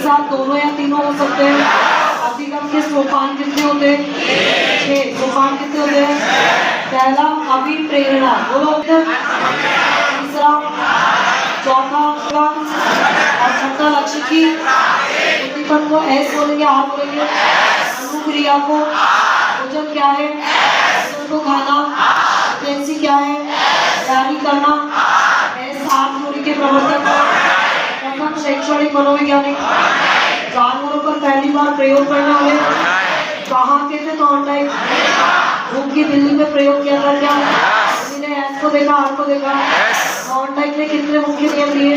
साथ दोनों या तीनों हो सकते हैं। अधिगम के सोपान कितने होते हैं? 6 सोपान कितने होते हैं? पहला अभिप्रेरणा, बोलो तीसरा, चौथा और छठा लक्ष्य की उद्दीपन को एस बोलेंगे, आर बोलेंगे। अनुक्रिया को भोजन क्या है? को खाना। एजेंसी क्या है? तैयारी करना। एस आर थ्योरी के प्रवर्तक प्रथम शैक्षणिक मनोवैज्ञानिक। जानवरों पर पहली बार प्रयोग करने वाले कहाँ के थे? थॉर्नडाइक। भूख की बिल्ली में प्रयोग किया था क्या? किसी ने एस को देखा, आर को देखा? थॉर्नडाइक ने कितने मुख्य नियम दिए?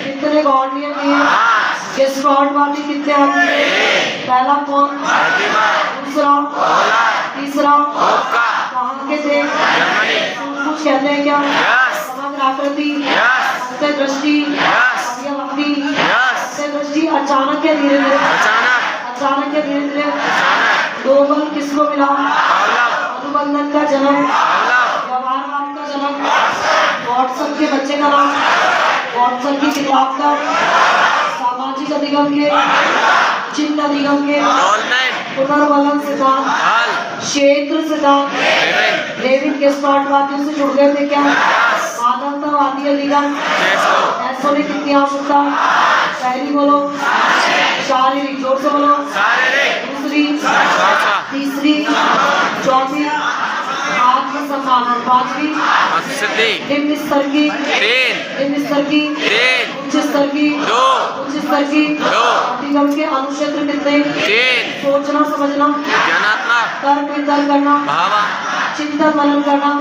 कितने गौण नियम दिए? गेस्टाल्टवादी कितने आदमी थे? पहला कौन? दूसरा, तीसरा, कहाँ के थे? कुछ कहते हैं क्या? समग्र आकृति, दृष्टि, दृष्टि, अचानक या धीरे धीरे? अचानक या धीरे धीरे? दो बल किसको मिला? अनुबंधन का जन्म, व्यवहारवाद का जन्म, वॉटसन के बच्चे का नाम, वॉटसन की किताब का, सामाजिक अधिगम के, चिन्ह अधिगम के, पुनर्वलन सिद्धांत, क्षेत्र सिद्धांत, लेविन गेस्टाल्टवादियों से जुड़ गए थे क्या? मानवतावादी अधिगम, ऐसो ने कितनी आवश्यकता? पहली बोलो, शारीरिक, जोर से बोलो। दूसरी, तीसरी, चौथी, आत्मसम्मान, और पांचवी निम्न स्तर की, निम्न स्तर की, उच्च स्तर की, उच्च स्तर की। अधिगम के अनुक्षेत्र कितने? सोचना समझना, तर्क वितर्क करना, चिंतन मनन करना,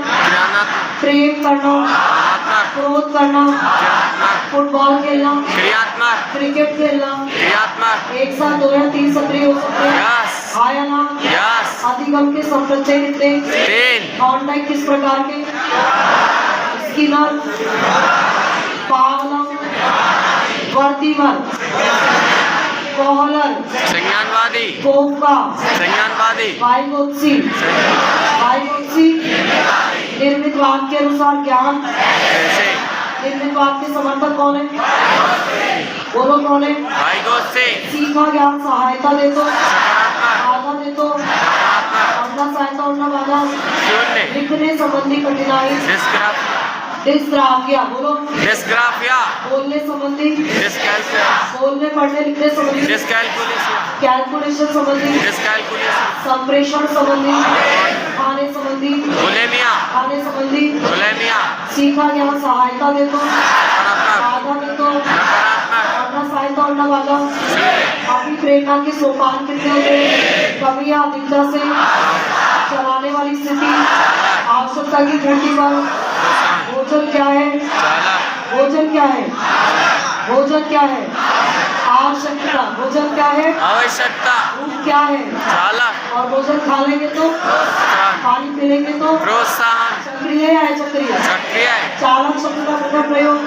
प्रेम करना, क्रोध करना, फुटबॉल खेलना, क्रिकेट खेलना, एक साथ 2 या 3 सक्रिय हो सकते हैं। हाँ या ना? अधिगम के संप्रचय कितने? थॉर्नडाइक किस प्रकार के? स्किनर, पावलव, वर्दीमन, कोहलर, संज्ञानवादी, कोफका, संज्ञानवादी, वाइगोत्स्की, निर्मित वाद के अनुसार ज्ञान। निर्मित वाद के समर्थक कौन है? बोलो कौन है? सीखा ज्ञान सहायता दे तो, बाधा दे तो, अन्ना सहायता अन्ना बाधा, लिखने संबंधी कठिनाई, डिस्ग्राफिया, बोलो डिस्ग्राफिया, बोलने संबंधी, डिस्कैल्कुलेशन, बोलने पढ़ने लिखने संबंधी, डिस्कैल्कुलेशन, कैलकुलेशन संबंधी, डिस्कैल्कुलेशन, संप्रेषण संबंधी, खाने संबंधी, बुलिमिया, खाने संबंधी, बुलिमिया, सीखा ज्ञान सहायता दे तो, बाधा दे तो, अन्ना सहायता अन्ना बाधा। अभिप्रेरणा के सोपान कितने होते हैं? कमी या अधिकता से चलाने वाली स्थिति, आवश्यकता की पूर्ति पर। भोजन क्या है? भोजन क्या है? भोजन क्या है? आवश्यकता। भोजन क्या है? आवश्यकता। भूख क्या है? चालक। और भोजन खा लेंगे तो, पानी पी लेंगे तो प्रोत्साहन। सक्रिय है या अचक्रिय? सक्रिय। चालक शब्द का पुनः प्रयोग।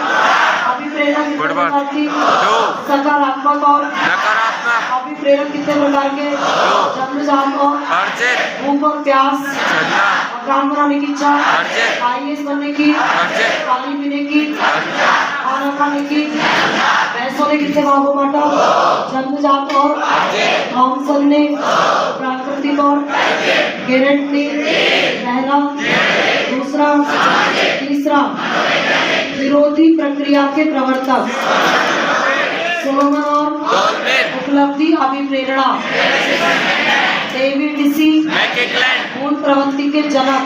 अभिप्रेरणा कितने प्रकार की? 2। सकारात्मक और नकारात्मक। अभिप्रेरक कितने प्रकार के? 2। जन्मजात और अर्जित। भूख और प्यास, चलना। मकान बनाने की इच्छा, अर्जित। आईएएस बनने की, अर्जित। पानी पीने की, अर्जित। खाना खाने की। भैंसों ने कितने भागों बांटा? जन्मजात और थॉमसन ने, प्राकृतिक और गेरेट ने। पहला, दूसरा, तीसरा। विरोधी प्रक्रिया के प्रवर्तक सोलोमन और उपलब्धि अभिप्रेरणा डेविड डी मैकक्लेन। मूल प्रवृत्ति के जनक,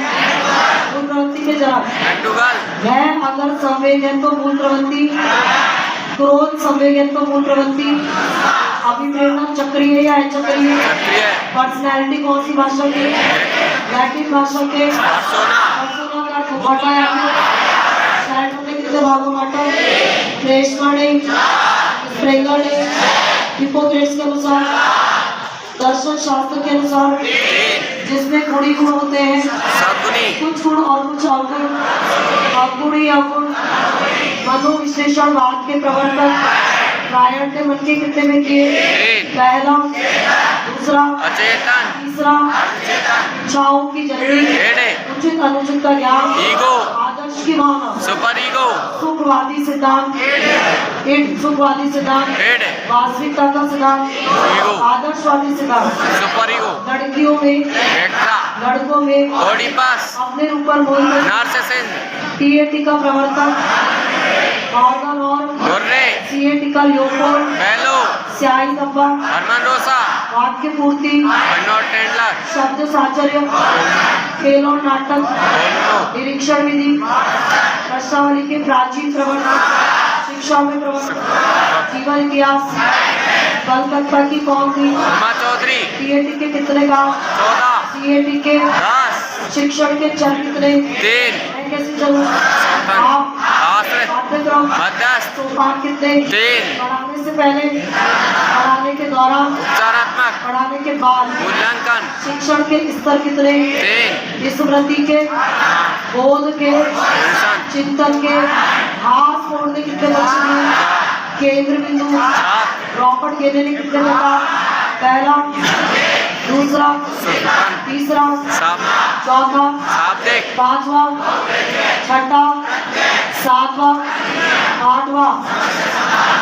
मूल प्रवृत्ति के जनक। वह अगर संवेग है तो मूल प्रवृत्ति, क्रोध संवेग है तो मूल प्रवृत्ति। अभिप्रेरणा चक्रीय या अचक्रीय? पर्सनैलिटी कौन सी भाषा की? लैटिन भाषा के। पर्सोना का अर्थ बांटा है शैल्टर ने कितने भागों बांटा? फ्रेशमर ने, स्प्रेंगर ने, हिप्पोक्रेट्स के अनुसार, दर्शन शास्त्र के अनुसार, जिसमें गुणी गुण होते हैं, कुछ गुण और कुछ अवगुण, अवगुणी अवगुण। मनोविश्लेषणवाद के प्रवर्तक रायट ने मन के कितने में किए? पहला, दूसरा, तीसरा। इच्छाओं की जननी, उचित अनुचित का ज्ञान, आदर्श मोक्ष की भावना, सुपर ईगो, सुखवादी सिद्धांत, ईड सुखवादी सिद्धांत, हेड, वास्तविकता का सिद्धांत, ईगो, आदर्शवादी सिद्धांत, सुपर ईगो, लड़कियों में, एक्ट्रा, लड़कों में ओडिपस, अपने ऊपर मोहित, नार्सिसिज्म, टीएटी का प्रवर्तन, मॉर्गन और गोर्रे, सीएटी का ल्योपोल्ड, बेलो, स्याही धब्बा, हरमन रोसा, वाक्य पूर्ति, अर्नोल्ड टेंडलर, शब्द साचर्य, खेल और नाटक, ओल्मो, निरीक्षण विधि, प्रश्नावली के प्राचीन प्रवर्तन, शिक्षा में प्रवर्तन, जीवन इतिहास, कलकत्ता की कौन थी, उमा चौधरी, सीएटी के कितने गांव, 14, सीएटी के 10, शिक्षण के चर कितने, 3, मैं कैसे चलूं, सौतन, आप आश्रित, पाठ्यक्रम, मध्यस्थ, सोपान कितने, 3, पढ़ाने से पहले, पढ़ाने के दौरान, उपचारात्मक, पढ़ाने के बाद, मूल्यांकन, शिक्षण के स्तर कितने, 3, स्मृति के, बोध के, पेंशन, चिंतन के, हाथ फोड़ने कितने लक्ष्य दिए, केंद्र बिंदु, छात्र, रॉकेट गिरने ने कितने प्रकार, पहला, दूसरा, सुल्तान, तीसरा, साप, चौथा, शाब्दिक, पांचवा, छठा, सातवां, आठवां,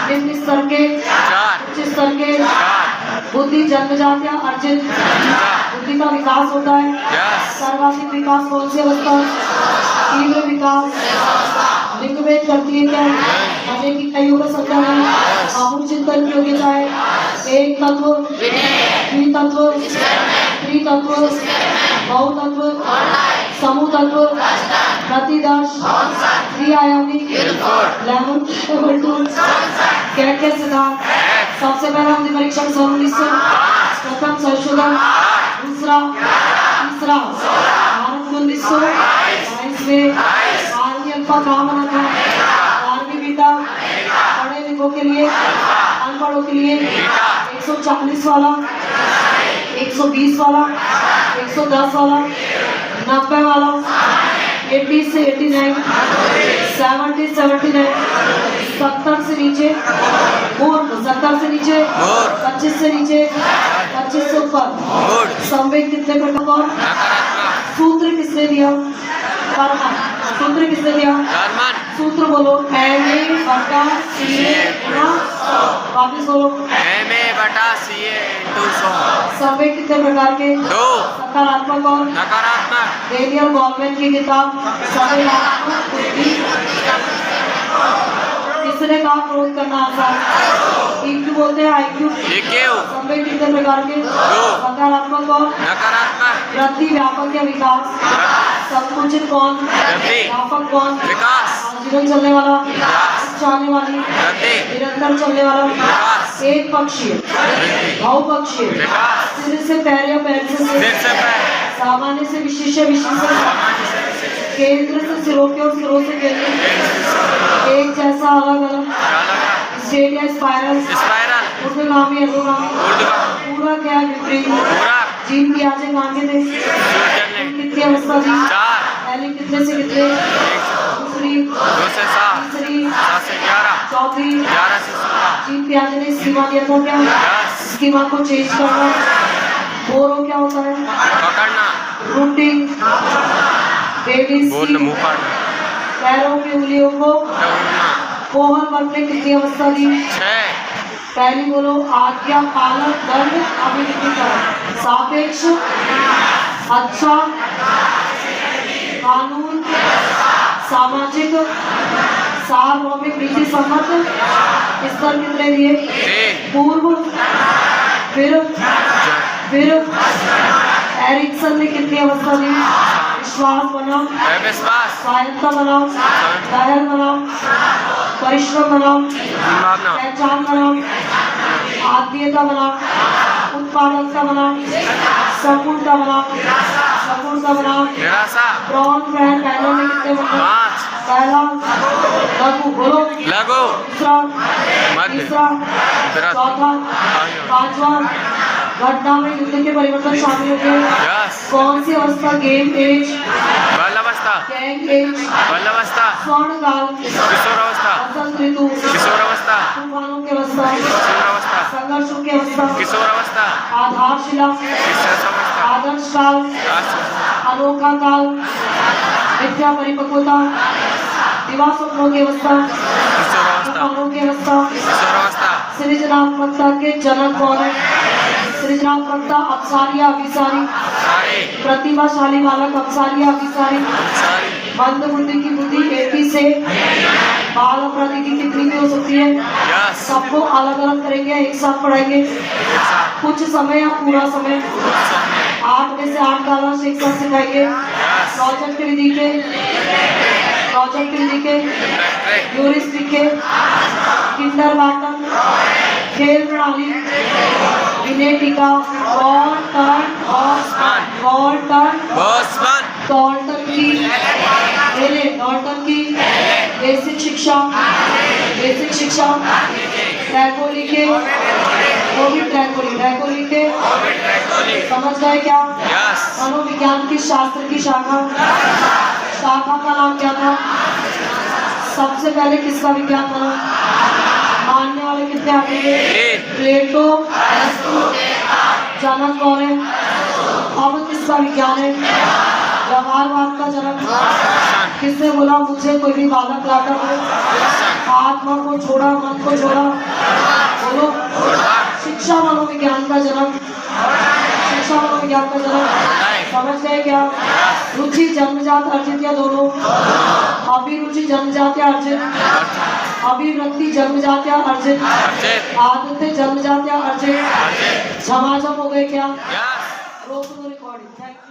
निम्न स्तर के, 4, उच्च स्तर के, 4, बुद्धि जन्मजात या अर्जित, बुद्धि का विकास होता है, यस, सर्वाधिक विकास कौन सी अवस्था, तीव्र विकास, लिंग भेद करती है क्या, अनेक इकाइयों का संख्या है, आमुख चिंतन की योग्यता है, एक तत्व, द्वितत्व, त्रितत्व, बहुतत्व, समूह तत्व, प्रतिदर्श, त्रिआयामी, लेमन टू, क्या सिद्धांत, सबसे पहला हमने परीक्षण 1900, प्रथम संशोधन, दूसरा, तीसरा, भारत में 1922 में, आर्मी अल्फा कहाँ बना था, आर्मी बीटा, पढ़े लिखों के लिए, अनपढ़ों के लिए, 140 वाला, 120 वाला, 110 वाला, 90 वाला, 80 से 89, 70 79, 70 से नीचे, मूर्ख, 70 से नीचे, 25 से नीचे, 25 से ऊपर, गुड, संवेग कितने प्रकार, नकारात्मक, सूत्र किसने दिया, कर्म, सूत्र किसने दिया, जर्मन, सूत्र बोलो, MA बटा CA गुणा 100, वापिस बोलो, MA बटा CA into 100, संवेग कितने प्रकार के, 2, सकारात्मक और नकारात्मक, डेनियल गॉलमैन की किताब संवेगात्मक बुद्धि, किसने कहा क्रोध करना आसान, EQ बोलते हैं IQ, EQ, संवेग कितने प्रकार के, सकारात्मक और नकारात्मक, वृद्धि, व्यापक या विकास, संकुचित कौन, वृद्धि, व्यापक कौन, विकास, आजीवन चलने वाला, विकास, चाहने वाली, वृद्धि, निरंतर चलने वाला, विकास, एक पक्षीय, वृद्धि, बहुपक्षीय, विकास, सिर से पैर या पैर से सिर, सिर से पैर, सामान्य से विशेष, केंद्र से सिरों के और सिरों से केंद्र, एक जैसा अलग अलग, स्ट्रेट या स्पाइरल, स्पाइरल, ऊर्ध्वगामी अधोगामी, ऊर्ध्वगामी, पूरा क्या विपरीत, पूरा, जीन की आजे कांगे थे, कितनी अवस्था थी, 4, पहली कितने से कितने, दूसरी, 2 से 7, तीसरी, 7 से 11, चौथी, 11 से 16, जीन की आजे ने स्कीमा दिया था क्या, 10, स्कीमा को चेंज करना, बोरो क्या होता है, पकड़ना, रूटिंग, बेबी बोल सी, मुंह फाड़ना, पैरों की उंगलियों को टूटना, कोहर वर्ग ने कितनी अवस्था दी, 6, पहली बोलो, आज्ञा पालन दंड अभिलिखित, सापेक्ष, अच्छा, कानून, सामाजिक, सार्वभौमिक नीति सम्मत, स्तर कितने दिए, 3, पूर्व, फिर एरिक्सन ने कितनी अवस्था दी, विश्वास बनाओ, अविश्वास, स्वायत्ता बनाओ, दहल बनाओ, परिश्रम बनाओ, भावना, पहचान बनाओ, आत्मीयता बनाओ, उत्पादकता बनाओ, संपूर्णता बनाओ, संपूर्णता बनाओ, निराशा, ब्रॉन फ्रैन पहले में कितने बने, 5, पहला, लघु बोलो, लघु, दूसरा, मध्य, तीसरा, वृहद, चौथा, पांचवा, घटना में युद्ध के परिवर्तन शामिल होते हैं, यस, कौन सी अवस्था, गेम एज, बाल्यावस्था, गैंग एज, बाल्यावस्था, स्वर्ण काल, किशोरावस्था, वसंत ऋतु, किशोरावस्था, तूफानों की अवस्था, किशोरावस्था, संघर्षों की अवस्था, किशोरावस्था, आधारशिला, किशोरावस्था, आदर्श काल, अनोखा काल, विद्या परिपक्वता, दिवा स्वप्नों की अवस्था, किशोरावस्था सपनों की अवस्था, किशोरावस्था सृजनात्मकता के जनक कौन है? सृजनात्मकता अपसारिया अभिसारी, सारी प्रतिभाशाली बालक अपसारिया अभिसारी, सारी मंद बुद्धि की बुद्धि एक ही से, बाल अपराधी की कितनी भी हो सकती है? यस सबको अलग अलग करेंगे, एक साथ पढ़ाएंगे, एक साथ कुछ समय या पूरा समय, 8 में से 8 कालांश एक साथ सिखाएंगे, प्रोजेक्ट विधि के प्रैक्टिस ह्यूरिस्टिक के, किंडरगार्टन, खेल प्रणाली, विनेटिका, डॉल्टन की बेसिक शिक्षा, ट्रैकोली के, वो भी ट्रैकोली के, समझ गए क्या? यस मनोविज्ञान की शास्त्र की शाखा का नाम क्या था? सबसे पहले किसका विज्ञान बना? मानने वाले कितने आगे थे? प्लेटो। जनक कौन है? अब किसका विज्ञान है? व्यवहारवाद का जनक किसने बोला मुझे कोई भी बालक लाकर दो? आत्मा को छोड़ा, मन को छोड़ा, बोलो। शिक्षा मनोविज्ञान का जनक, समझ गए क्या? रुचि जन्मजात अर्जित या दोनों? अभिरुचि जन्मजात या अर्जित? अभिवृत्ति जन्मजात या अर्जित? आदतें जन्मजात या अर्जित? झमाझम हो गए क्या? यस रोक दो रिकॉर्डिंग।